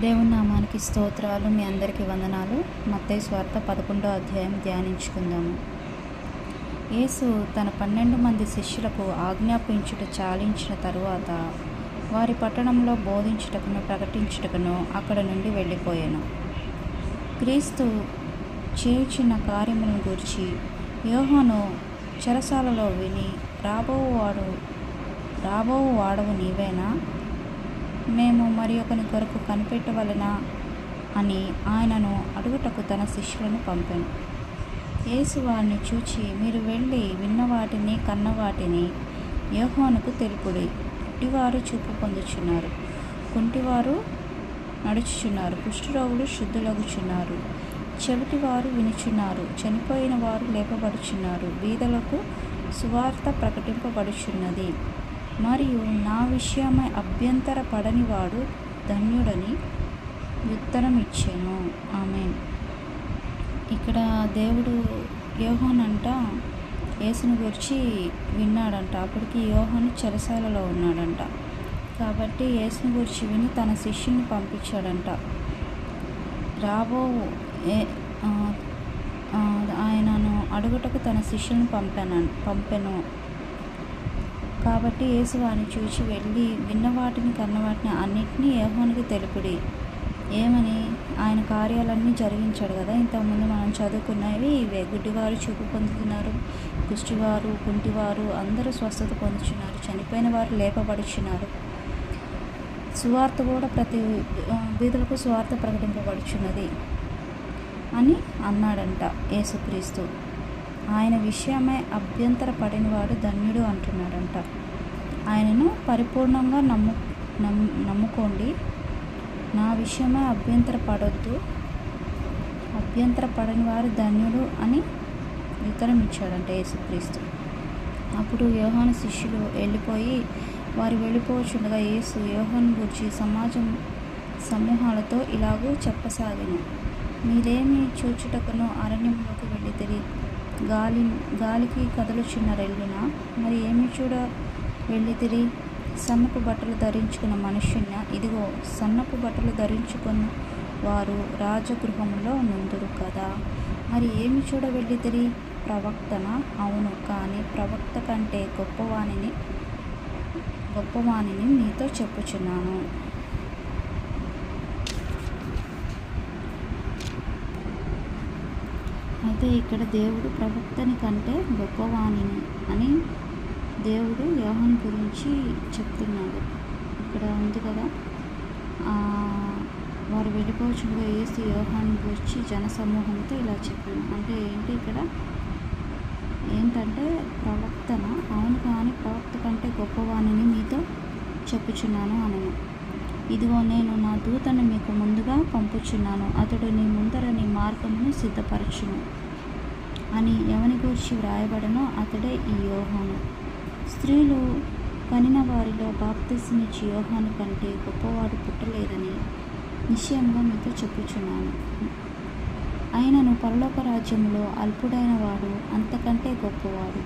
దేవుని నామానికి స్తోత్రాలు. మీ అందరికీ వందనాలు. మత్తయి సువార్త 11వ అధ్యాయం ధ్యానించుకుందాము. యేసు తన 12 మంది శిష్యులకు ఆజ్ఞాపించుట చాలించిన తరువాత వారి పట్టణంలో బోధించుటకును ప్రకటించుటకును అక్కడ నుండి వెళ్ళిపోయాను. క్రీస్తు చేయుచున్న కార్యములను గూర్చి యోహాను చెరసాలలో విని, రాబోవు వాడవు నీవేనా? మేము మరి ఒకని కొరకు కనిపెట్టవలెనా అని ఆయనను అడుగుటకు తన శిష్యులను పంపెను. యేసు వారిని చూచి, మీరు వెళ్ళి విన్నవాటిని కన్నవాటిని యోహానుకు తెలుపుడి. గుడ్డివారు చూపు పొందుచున్నారు, కుంటివారు నడుచుచున్నారు, కుష్ఠరోగులు శుద్ధులగుచున్నారు, చెవిటివారు వినుచున్నారు, చనిపోయిన వారు లేపబడుచున్నారు, బీదలకు సువార్త ప్రకటింపబడుచున్నది. మరియు నా విషయమై అభ్యంతర పడనివాడు ధన్యుడని ఉత్తరం ఇచ్చాను. ఆమేన్. ఇక్కడ దేవుడు యోహానంట యేసుని గురించి విన్నాడంట. అప్పటికి యోహాను చెరసాలలో ఉన్నాడంట. కాబట్టి యేసుని గురించి విని తన శిష్యుని పంపించాడంట. ఆయనను అడుగుటకు తన శిష్యుని పంపెను. కాబట్టి యేసు వారిని చూచి, వెళ్ళి విన్నవాటిని కన్నవాటిని అన్నిటినీ యోహానుకి తెలుపుడి. ఏమని? ఆయన కార్యాలన్నీ జరిగించాడు కదా. ఇంతకుముందు మనం చదువుకున్నవి ఇవే. గుడ్డివారు చూపు పొందుతున్నారు, కుష్టివారు, కుంటివారు అందరూ స్వస్థత పొందుతున్నారు, చనిపోయిన వారు లేపబడుచున్నారు, సువార్త కూడా ప్రతి వీధులకు సువార్త ప్రకటింపబడుచున్నది అని అన్నాడంట యేసుక్రీస్తు. ఆయన విషయమై అభ్యంతర పడినవాడు ధన్యుడు అంటున్నాడంట. ఆయనను పరిపూర్ణంగా నమ్ముకోండి. నా విషయమై అభ్యంతర పడొద్దు, అభ్యంతర పడని వారు ధన్యుడు అని ఉత్తరం ఇచ్చాడంట యేసుక్రీస్తు. అప్పుడు యోహాను శిష్యులు వారు వెళ్ళిపోవచ్చుండగా యేసు యోహాను గురించి సమూహాలతో ఇలాగూ చెప్పసాగెను. మీరేమి చూచుటకును అరణ్యంలోకి వెళ్ళితిరి? గాలికి కదలుచున్న రెల్లునా? మరి ఏమి చూడ వెళ్ళితిరి? సన్నపు బట్టలు ధరించుకున్న మనుష్యున్నా? ఇదిగో, సన్నపు బట్టలు ధరించుకున్న వారు రాజగృహంలో నుందురు కదా. మరి ఏమి చూడ వెళ్ళితిరి? ప్రవక్తనా? అవును, కానీ ప్రవక్త కంటే గొప్పవానిని మీతో చెప్పుచున్నాను. అయితే ఇక్కడ దేవుడు ప్రవక్తని కంటే గొప్పవాణిని అని దేవుడు యోహాను గురించి చెప్తున్నాడు. ఇక్కడ ఉంది కదా, వారు వెళ్ళిపోవచ్చుగా యేసు యోహాను గురించి జనసమూహంతో ఇలా చెప్పాను. అంటే ఏంటి ఇక్కడ? ఏంటంటే ప్రవక్తన? అవును, కానీ ప్రవక్త కంటే గొప్పవాణిని మీతో చెప్పుచున్నాను అనను. ఇదిగో, నేను నా దూతను మీకు ముందుగా పంపుచున్నాను, అతడు నీ ముందర నీ మార్గమును సిద్ధపరచును అని ఎవని గురించి వ్రాయబడనో అతడే ఈ యోహాను. స్త్రీలు కనిన వారిలో బాప్తిస్మమిచ్చు యోహాను కంటే గొప్పవాడు పుట్టలేదని నిశ్చయంగా మీతో చెప్పుచున్నాను. అయినను పరలోక రాజ్యములో అల్పుడైన వాడు అంతకంటే గొప్పవాడు.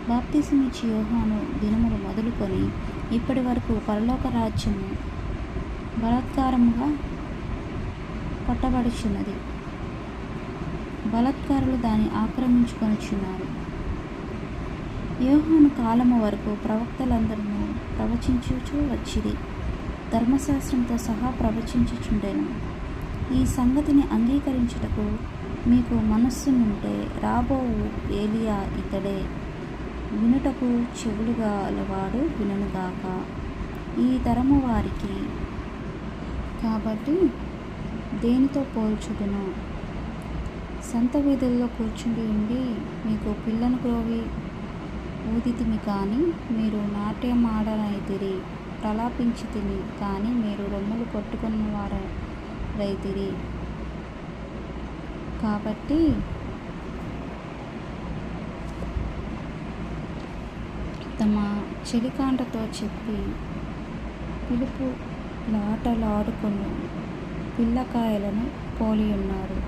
బాప్తిస్మమిచ్చు యోహాను దినములు మొదలుకొని ఇప్పటి వరకు పరలోక రాజ్యము బలాత్కారముగా పట్టబడుచున్నది, బలాత్కారులు దాన్ని ఆక్రమించుకొనుచున్నారు. యోహాను కాలము వరకు ప్రవక్తలందరూ ప్రవచించుచూ వచ్చిరి, ధర్మశాస్త్రంతో సహా ప్రవచించుచుండెను. ఈ సంగతిని అంగీకరించుటకు మీకు మనస్సునుంటే రాబోవు ఏలియా ఇతడే. వినుటకు చెవులు గలవాడు వినుగాక. ఈ తరము వారికి కాబట్టి దేనితో పోల్చుదును? సంత వీధుల్లో కూర్చుండి ఉండి మీకు పిల్లను గ్రోవి ఊదితిమి కానీ మీరు నాట్యమాడనైతిరి, ప్రలాపించితిమి కానీ మీరు రొమ్ములు కొట్టుకున్న వారైతిరి. కాబట్టి తమ చెలికాంటతో చెప్పి పిలుపులాటలాడుకుని పిల్లకాయలను పోలియున్నారు.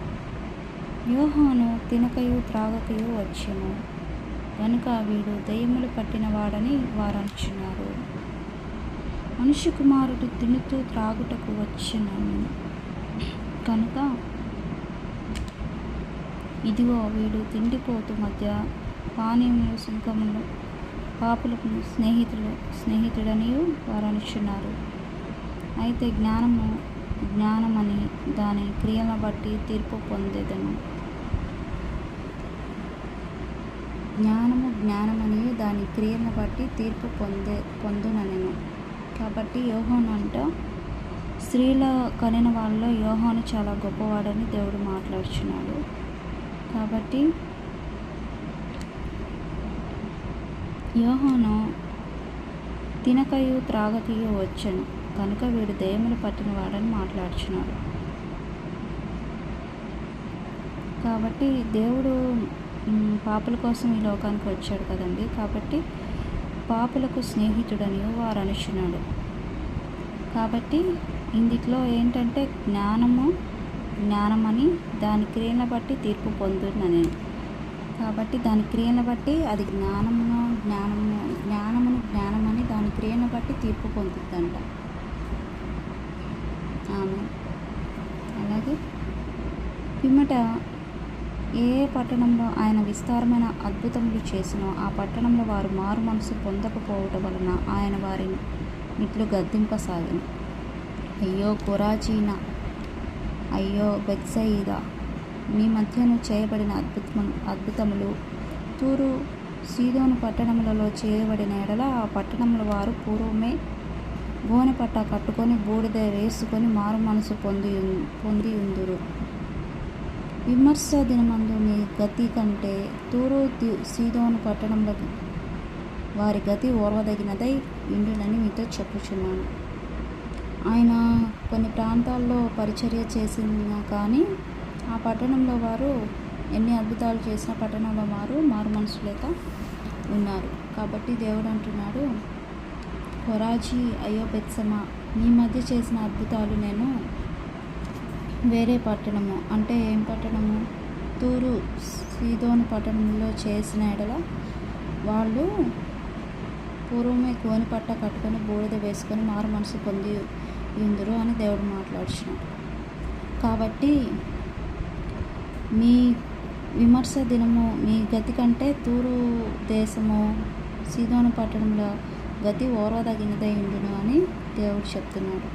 యోహాను తినకయు త్రాగకయు వచ్చెను కనుక వీడు దయ్యములు పట్టిన వాడని వారంచున్నారు. మనుష్య కుమారుడు తినుతూ త్రాగుటకు వచ్చెను కనుక ఇదిగో వీడు తిండిపోతు మధ్య పానీయములు సుంకములు పాపులకు స్నేహితుడనియు వారు అనుచున్నారు. అయితే జ్ఞానమని దాని క్రియలను బట్టి తీర్పు పొందేదను. జ్ఞానమని దాని క్రియలను బట్టి తీర్పు పొందుననెను. కాబట్టి యోహాను అంట, స్త్రీల కనిన వాళ్ళలో యోహాను చాలా గొప్పవాడని దేవుడు మాట్లాడుచున్నాడు. కాబట్టి యోహాను తినకయు త్రాగకయు వచ్చెను కనుక వీడు దెయ్యములు పట్టిన వాడని మాట్లాడుచున్నాడు. కాబట్టి దేవుడు పాపుల కోసం ఈ లోకానికి వచ్చాడు కదండి. కాబట్టి పాపులకు స్నేహితుడని వారు అనుచున్నాడు. కాబట్టి ఇందులో ఏంటంటే జ్ఞానమని దాని క్రియలను బట్టి తీర్పు పొందునని. కాబట్టి దాని క్రియలను బట్టి అది జ్ఞానమని దాని క్రియలను బట్టి తీర్పు పొందుతుందంట. ఆమె అలాగే పిమ్మట ఏ పట్టణంలో ఆయన విస్తారమైన అద్భుతములు చేసినో ఆ పట్టణంలో వారు మారు మనసు పొందకపోవటం వలన ఆయన వారిని ఇట్లు గద్దింపసాగిన. అయ్యో కొరాజీనా, అయ్యో బెత్సయిదా, మీ మధ్యను చేయబడిన అద్భుతములు తూరు సీదోను పట్టణములలో చేయబడిన ఎడల ఆ పట్టణముల వారు పూర్వమే గోనె పట్ట కట్టుకొని బూడిద వేసుకొని మారు మనసు పొంది ఉందురు. విమర్శ దినమందు మీ గతి కంటే తూరు సీదోను పట్టణంలో వారి గతి ఓర్వదగినదై ఉండునని మీతో చెప్పుచున్నాను. ఆయన కొన్ని ప్రాంతాల్లో పరిచర్య చేసిన కానీ ఆ పట్టణంలో వారు ఎన్ని అద్భుతాలు చేసిన పట్టణంలో వారు మారు మనసు లేక ఉన్నారు. కాబట్టి దేవుడు అంటున్నాడు, కొరాజీ, అయ్యో బెత్సమా, మీ మధ్య చేసిన అద్భుతాలు నేను వేరే పట్టణము అంటే ఏం పట్టణము, తూరు సీదోను పట్టణంలో చేసిన ఎడల వాళ్ళు పూర్వమే గోని పట్ట కట్టుకొని బూడిద వేసుకొని మారు మనసు పొంది ఉందరు అని దేవుడు మాట్లాడుచున్నాడు. కాబట్టి మీ విమర్శ దినము మీ గతి కంటే తూరు దేశము సీదోను పట్టణంలో గతి ఓర్వదగినదై ఉండును అని దేవుడు చెప్తున్నాడు.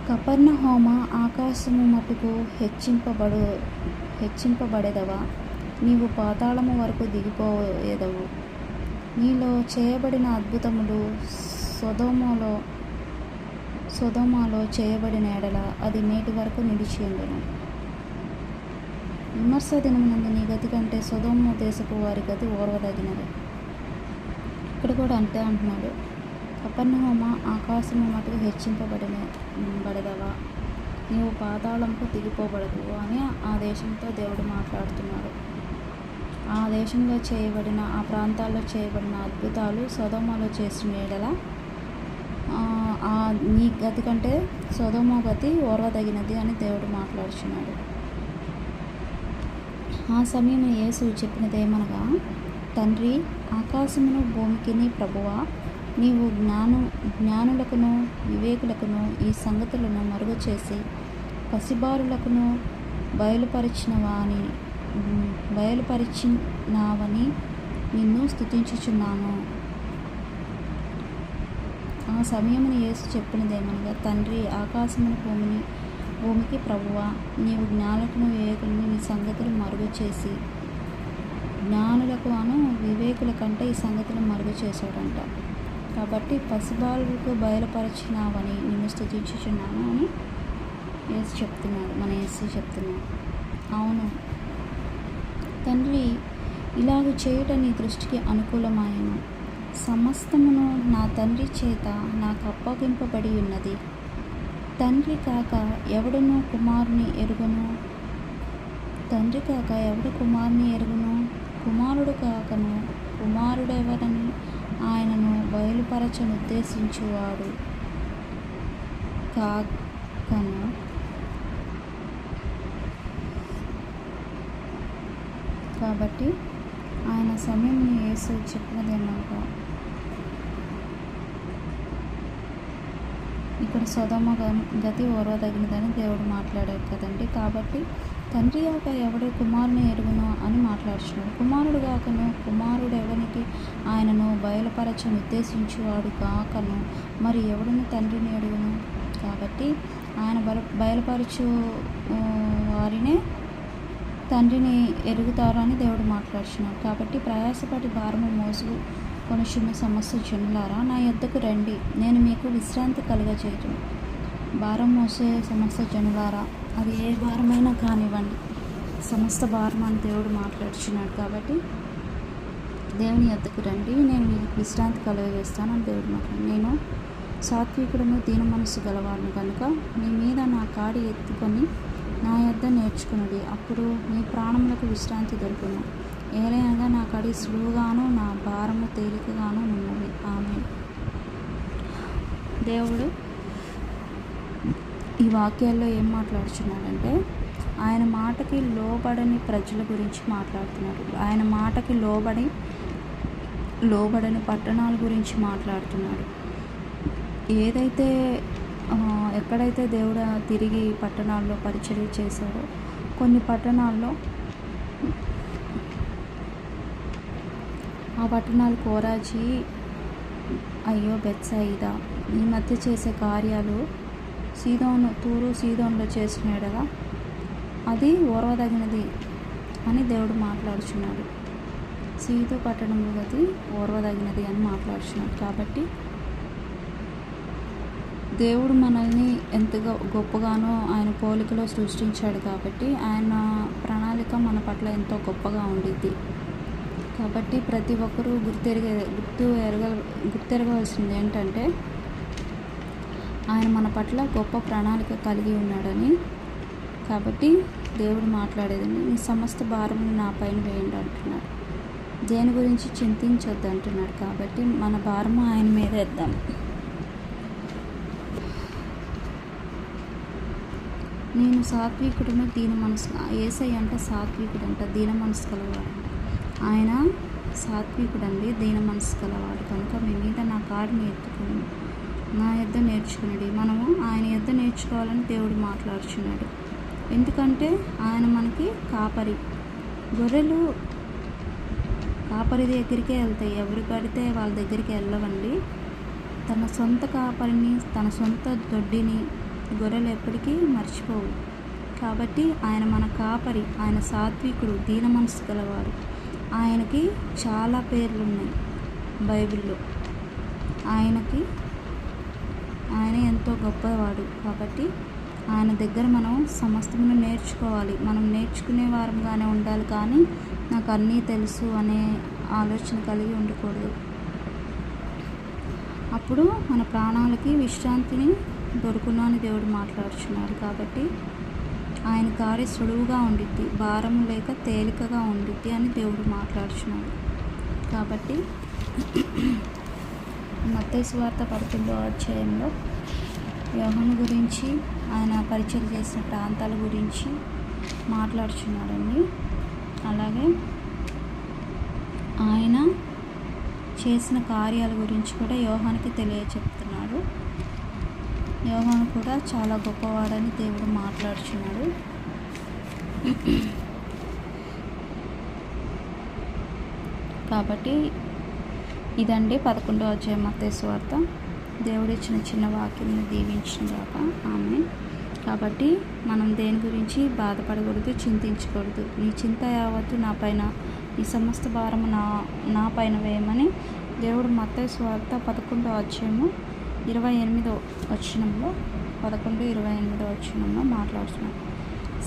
కపెర్నహూమ, ఆకాశము మటుకు హెచ్చింపబడెదవా, నీవు పాతాళము వరకు దిగిపోయేదవు. నీలో చేయబడిన అద్భుతములు సొదొమలో చేయబడిన ఎడల అది నేటి వరకు నిలిచి ఉండును. విమర్శ దినమునందు నీ గతి కంటే సొదొమ దేశపు వారి గతి ఓర్వదగినది. ఇక్కడ కూడా అంటున్నాడు, కపెర్నహూమ, ఆకాశము మటుకు హెచ్చింపబడెదవా, నీవు పాతాళంకు దిగిపోబడదు అని ఆ దేశంతో దేవుడు మాట్లాడుతున్నాడు. ఆ దేశంలో చేయబడిన ఆ ప్రాంతాల్లో చేయబడిన అద్భుతాలు సొదొమలో చేసిన ఎడల నీ గతి కంటే సొదొమ గతి ఓర్వదగినది అని దేవుడు మాట్లాడుచున్నాడు. ఆ సమయం యేసు చెప్పినదేమనగా, తండ్రి, ఆకాశమును భూమికిని ప్రభువా, నీవు జ్ఞానులకును వివేకులకును ఈ సంగతులను మరుగు చేసి పసిబారులకును బయలుపరిచినావని నిన్ను స్తుతించుచున్నాను. ఆ సమయమున యేసు చెప్పినదేమనగా, తండ్రి, ఆకాశమును భూమికి ప్రభువా, నీవు జ్ఞానులకును వివేకులను ఈ సంగతులు మరుగు చేసి జ్ఞానులకు వివేకుల కంటే ఈ సంగతులు మరుగు చేశాడంట. కాబట్టి పసిబాలులకు బయలుపరిచినావని నిన్ను స్తుతించుచున్నాను అని యేసు చెప్తున్నాడు, మన యేసు చెప్తున్నాడు. అవును తండ్రి, ఇలాగ చేయుట నీ దృష్టికి అనుకూలమాయను. సమస్తమును నా తండ్రి చేత నాకు అప్పగింపబడి ఉన్నది. తండ్రి కాక ఎవడును కుమారుని ఎరుగును, తండ్రి కాక ఎవడు కుమారుని ఎరుగును, కుమారుడు కాకను కుమారుడెవరని ఆయనను బయలుపరచనుద్దేశించువాడు కాకను. కాబట్టి ఆయన సమయంలో యేసు చెప్పినదేమనగా, ఇక్కడ సొదొమ గతి ఓర్వదగినదని దేవుడు మాట్లాడాడు కదండి. కాబట్టి తండ్రి యాక ఎవడు కుమారుని ఎరుగును అని మాట్లాడుచున్నాడు. కుమారుడు గాకను కుమారుడు ఎవనికి ఆయనను బయలుపరచను ఉద్దేశించువాడు గాకను మరి ఎవడును తండ్రిని ఎరుగును. కాబట్టి ఆయన బయలుపరచు వారినే తండ్రిని ఎరుగుతారు అని దేవుడు మాట్లాడుచున్నాడు. కాబట్టి ప్రయాసపడి భారము మోసుకు కొనుచున్న సమస్త జనులారా నా యొద్దకు రండి, నేను మీకు విశ్రాంతి కలుగజేయుదును. భారం మోసే సమస్త జనులారా, అది ఏ భారమైనా కానివ్వండి, సమస్త భారం అని దేవుడు మాట్లాడుచున్నాడు. కాబట్టి దేవుని యొద్దకు రండి, నేను మీకు విశ్రాంతి కలుగజేస్తాను అని దేవుడు మాట్లాడు. నేను సాత్వికుడును దీన మనసు గలవాడును కనుక మీ మీద నా కాడి ఎత్తుకొని నా యొద్ద నేర్చుకున్నది, అప్పుడు మీ ప్రాణములకు విశ్రాంతి దొరుకును. ఏలైనగా నా కాడి సులువుగాను నా భారము తేలికగాను ఉన్నది. ఆమేన్. దేవుడు ఈ వాక్యాల్లో ఏం మాట్లాడుతున్నాడంటే ఆయన మాటకి లోబడని ప్రజల గురించి మాట్లాడుతున్నాడు. ఆయన మాటకి లోబడని పట్టణాల గురించి మాట్లాడుతున్నాడు. ఏదైతే ఎక్కడైతే దేవుడు తిరిగి పట్టణాల్లో పరిచర్య చేశాడో కొన్ని పట్టణాల్లో ఆ పట్టణాలు కోరాజీ, అయ్యో, బెత్సయిదా ఈ మధ్య చేసే కార్యాలు తూరు సీదోన్లో చేసినాడుగా అది ఓర్వదగినది అని దేవుడు మాట్లాడుచున్నాడు. సీదు పట్టణంలో అది ఓర్వదగినది అని మాట్లాడుచున్నాడు. కాబట్టి దేవుడు మనల్ని ఎంతగా గొప్పగానో ఆయన పోలికలో సృష్టించాడు. కాబట్టి ఆయన ప్రణాళిక మన పట్ల ఎంతో గొప్పగా ఉండిద్ది. కాబట్టి ప్రతి ఒక్కరూ గుర్తెరగవలసింది ఏంటంటే ఆయన మన పట్ల గొప్ప ప్రణాళిక కలిగి ఉన్నాడని. కాబట్టి దేవుడు మాట్లాడేదండి, ఈ సమస్త భారమును నా పైన వేయండి అంటున్నాడు. దేని గురించి చింతించొద్దు అంటున్నాడు. కాబట్టి మన భారము ఆయన మీద వేద్దాం. నేను సాత్వికుడును దీన మనసు. యేసయ్య అంటే సాత్వికుడు అంట, దీన మనసు కలవాడు. ఆయన సాత్వికుడండి, దీన మనసు కలవాడు కనుక మీ మీద నా కాడిని ఎత్తుకుని నా యొద్ద నేర్చుకున్నాడు. మనము ఆయన యొద్ద నేర్చుకోవాలని దేవుడు మాట్లాడుచున్నాడు. ఎందుకంటే ఆయన మనకి కాపరి. గొర్రెలు కాపరి దగ్గరికే వెళ్తాయి, ఎవరు కడితే వాళ్ళ దగ్గరికి వెళ్ళవండి. తన సొంత కాపరిని, తన సొంత దొడ్డిని గొర్రెలు ఎప్పటికీ మర్చిపోవు. కాబట్టి ఆయన మన కాపరి, ఆయన సాత్వికుడు, దీన మనసు గలవాడు. ఆయనకి చాలా పేర్లు ఉన్నాయి బైబిల్లో. ఆయన ఎంతో గొప్పవాడు. కాబట్టి ఆయన దగ్గర మనం సమస్తమును నేర్చుకోవాలి. మనం నేర్చుకునే వారంగానే ఉండాలి, కానీ నాకు అన్నీ తెలుసు అనే ఆలోచన కలిగి ఉండకూడదు. అప్పుడు మన ప్రాణాలకి విశ్రాంతిని దొరుకును అని దేవుడు మాట్లాడుచున్నాడు. కాబట్టి ఆయన కార్య సులువుగా ఉండిద్ది, భారం లేక తేలికగా ఉండిద్ది అని దేవుడు మాట్లాడుచున్నాడు. కాబట్టి మత్తయి సువార్త 11వ అధ్యాయంలో యోహాను గురించి, ఆయన పరిచయం చేసిన ప్రాంతాల గురించి మాట్లాడుచున్నాడండి. అలాగే ఆయన చేసిన కార్యాల గురించి కూడా యోహానికి తెలియచెప్తున్నాడు. యోహాను కూడా చాలా గొప్పవాడని దేవుడు మాట్లాడుచున్నాడు. కాబట్టి ఇదండి 11వ అధ్యాయం మత్తయి సువార్త. దేవుడు ఇచ్చిన చిన్న వాక్యంని దీవించినగాక. ఆమేన్. కాబట్టి మనం దేని గురించి బాధపడకూడదు, చింతించకూడదు. నీ చింత యావత్తు నా పైన, ఈ సమస్త భారము నా పైన వేయమని దేవుడు మత్తయి సువార్త 11వ అధ్యాయము 28వ వచనంలో 11:28వ వచనంలో మాట్లాడుతున్నాడు.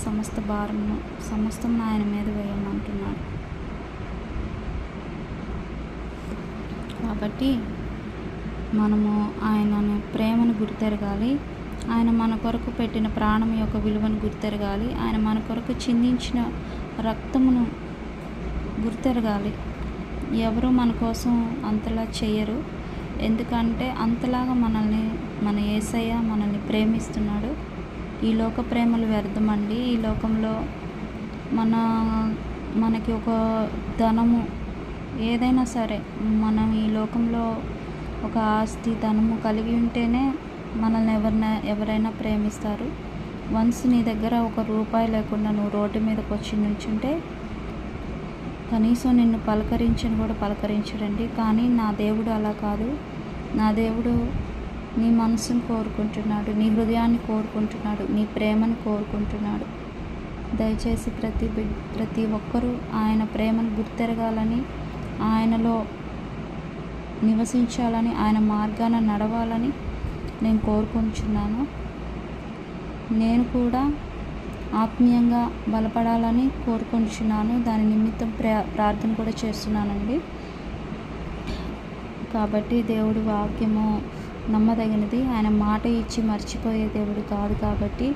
సమస్త భారమును సమస్తం ఆయన మీద వేయమంటున్నాడు. కాబట్టి మనము ఆయన ప్రేమను గుర్తెరగాలి. ఆయన మన కొరకు పెట్టిన ప్రాణం యొక్క విలువను గుర్తెరగాలి. ఆయన మన కొరకు చిందించిన రక్తమును గుర్తెరగాలి. ఎవరు మన కోసం అంతలా చేయరు. ఎందుకంటే అంతలాగా మన యేసయ్య మనల్ని ప్రేమిస్తున్నాడు. ఈ లోక ప్రేమలు వ్యర్థమండి. ఈ లోకంలో మనకి ఒక ధనము ఏదైనా సరే, మనం ఈ లోకంలో ఒక ఆస్తి ధనము కలిగి ఉంటేనే మనల్ని ఎవరైనా ప్రేమిస్తారు. వన్స్ నీ దగ్గర ₹1 లేకుండా నువ్వు రోడ్డు మీదకి వచ్చి నిల్చుంటే కనీసం నిన్ను పలకరించని కూడా పలకరించడండి. కానీ నా దేవుడు అలా కాదు. నా దేవుడు నీ మనసును కోరుకుంటున్నాడు, నీ హృదయాన్ని కోరుకుంటున్నాడు, నీ ప్రేమను కోరుకుంటున్నాడు. దయచేసి ప్రతి ఒక్కరూ ఆయన ప్రేమను గుర్తెరగాలని, ఆయనలో నివసించాలని, ఆయన మార్గాన నడవాలని నేను కోరుకుంటున్నాను. నేను కూడా ఆత్మీయంగా బలపడాలని కోరుకుంటున్నాను. దాని నిమిత్తం ప్రార్థన కూడా చేస్తున్నానండి. కాబట్టి దేవుడి వాక్యము నమ్మదగినది. ఆయన మాట ఇచ్చి మర్చిపోయే దేవుడు కాదు. కాబట్టి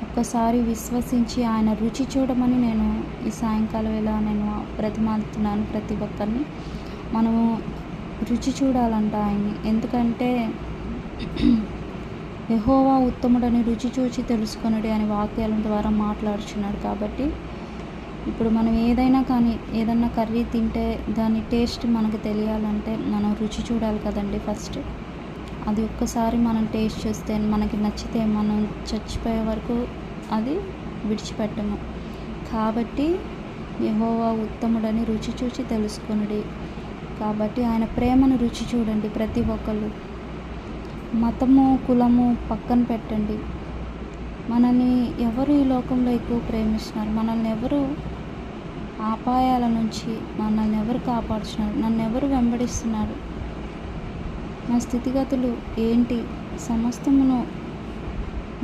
ఒక్కసారి విశ్వసించి ఆయన రుచి చూడమని నేను ఈ సాయంకాలం వేళ నేను బ్రతిమాలుతున్నాను. ప్రతి ఒక్కరిని మనము రుచి చూడాలంట ఆయన్ని. ఎందుకంటే యెహోవా ఉత్తముడని రుచి చూచి తెలుసుకొనుడి అని వాక్యాల ద్వారా మాట్లాడుచున్నాడు. కాబట్టి ఇప్పుడు మనం ఏదైనా కర్రీ తింటే దాని టేస్ట్ మనకు తెలియాలంటే మనం రుచి చూడాలి కదండి. ఫస్ట్ అది ఒక్కసారి మనం టేస్ట్ చేస్తే మనకి నచ్చితే మనం చచ్చిపోయే వరకు అది విడిచిపెట్టము. కాబట్టి యెహోవా ఉత్తముడని రుచి చూచి తెలుసుకొనుడి. కాబట్టి ఆయన ప్రేమను రుచి చూడండి. ప్రతి ఒక్కళ్ళు మతము కులము పక్కన పెట్టండి. మనల్ని ఎవరు ఈ లోకంలో ఎక్కువ ప్రేమిస్తున్నారు? మనల్ని ఎవరు అపాయాల నుంచి మనల్ని ఎవరు కాపాడుతున్నారు? నన్ను ఎవరు వెంబడిస్తున్నారు? నా స్థితిగతులు ఏంటి? సమస్తమును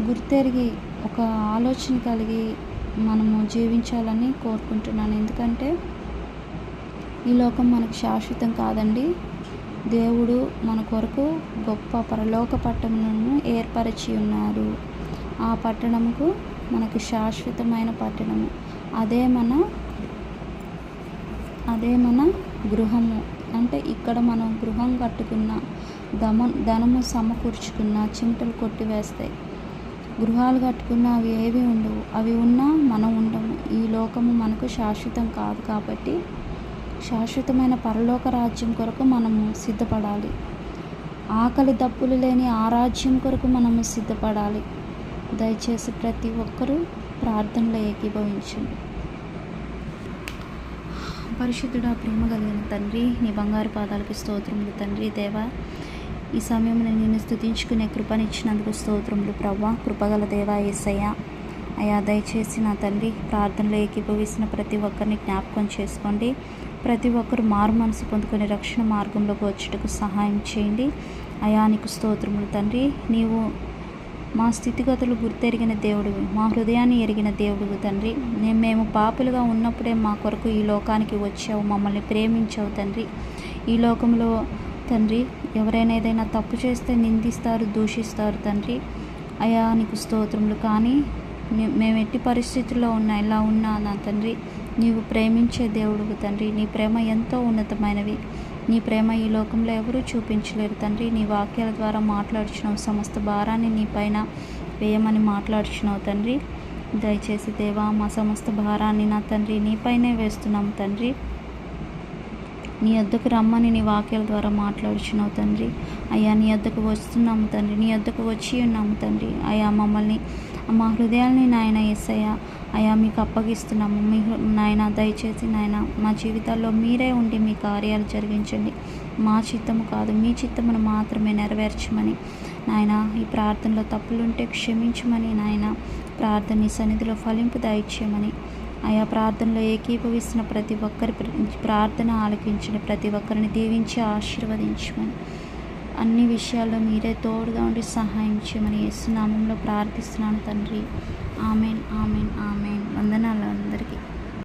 గుర్తెరిగి ఒక ఆలోచన కలిగి మనము జీవించాలని కోరుకుంటున్నాను. ఎందుకంటే ఈ లోకం మనకు శాశ్వతం కాదండి. దేవుడు మన కొరకు గొప్ప పరలోక పట్టణమును ఏర్పరిచి ఉన్నారు. ఆ పట్టణముకు మనకు శాశ్వతమైన పట్టణము. అదే మన గృహము. అంటే ఇక్కడ మనం గృహం కట్టుకున్న ధనము సమకూర్చుకున్న చిమటలు కొట్టివేస్తాయి. గృహాలు కట్టుకున్న అవి ఏవి ఉండవు. అవి ఉన్నా మనం ఉండము. ఈ లోకము మనకు శాశ్వతం కాదు. కాబట్టి శాశ్వతమైన పరలోక రాజ్యం కొరకు మనము సిద్ధపడాలి. ఆకలి దప్పులు లేని ఆ రాజ్యం కొరకు మనము సిద్ధపడాలి. దయచేసి ప్రతి ఒక్కరూ ప్రార్థనలో ఏకీభవించండి. పరిశుద్ధుడా, ప్రేమ కలిగిన తండ్రి, నీ బంగారు పాదాలకు స్తోత్రములు తండ్రి. దేవా, ఈ సమయంలో నిన్ను స్తుతించుకునే కృపనిచ్చినందుకు స్తోత్రములు ప్రభువా. కృపగల దేవా యేసయ్య, అయ్యా దయచేసి నా తండ్రి ప్రార్థనలో ఏకీభవిస్తున్న ప్రతి ఒక్కరిని జ్ఞాపకం చేసుకోండి. ప్రతి ఒక్కరు మారు మనసు పొందుకొని రక్షణ మార్గంలోకి వచ్చుటకు సహాయం చేయండి. అయా నీకు స్తోత్రములు తండ్రి. నీవు మా స్థితిగతులు గుర్తెరిగిన దేవుడివి, మా హృదయాన్ని ఎరిగిన దేవుడివి తండ్రి. మేము పాపులుగా ఉన్నప్పుడే మా కొరకు ఈ లోకానికి వచ్చావు, మమ్మల్ని ప్రేమించావు తండ్రి. ఈ లోకంలో తండ్రి ఎవరైనా ఏదైనా తప్పు చేస్తే నిందిస్తారు, దూషిస్తారు తండ్రి. అయా నీకు స్తోత్రములు. కానీ మేము ఎట్టి పరిస్థితుల్లో ఉన్నా, ఎలా ఉన్నా నా తండ్రి నీవు ప్రేమించే దేవుడువు తండ్రి. నీ ప్రేమ ఎంతో ఉన్నతమైనవి. నీ ప్రేమ ఈ లోకంలో ఎవరూ చూపించలేరు తండ్రి. నీ వాక్యాల ద్వారా మాట్లాడుచున్నావు. సమస్త భారాన్ని నీ పైన వేయమని మాట్లాడుచున్నావు తండ్రి. దయచేసి దేవా, మా సమస్త భారాన్ని నా తండ్రి నీపైనే వేస్తున్నాము తండ్రి. నీ వద్దకు రమ్మని నీ వాక్యాల ద్వారా మాట్లాడుచున్నావు తండ్రి. అయ్యా నీ వద్దకు వస్తున్నాము తండ్రి, నీ వద్దకు వచ్చి ఉన్నాము తండ్రి. అయ్యా మమ్మల్ని, మా హృదయాల్ని నాయన యేసయ్య అయ్యా మీకు అప్పగిస్తున్నాము. మీ నాయన దయచేసి నాయన మా జీవితాల్లో మీరే ఉండి మీ కార్యాలు జరిగించండి. మా చిత్తము కాదు, మీ చిత్తమును మాత్రమే నెరవేర్చమని నాయన, ఈ ప్రార్థనలో తప్పులుంటే క్షమించమని నాయన, ప్రార్థన నీ సన్నిధిలో ఫలింపు దయచేయమని ఆయా ప్రార్థనలో ఏకీభవిస్తున్న ప్రతి ఒక్కరి ప్రార్థన ఆలకించండి. ప్రతి ఒక్కరిని దీవించి ఆశీర్వదించమని, అన్ని విషయాల్లో మీరే తోడుగా ఉండి సహాయం చేయమని యేసు నామములో ప్రార్థిస్తున్నాను తండ్రి. Amen, amen, amen. వందనాలు అందరికీ.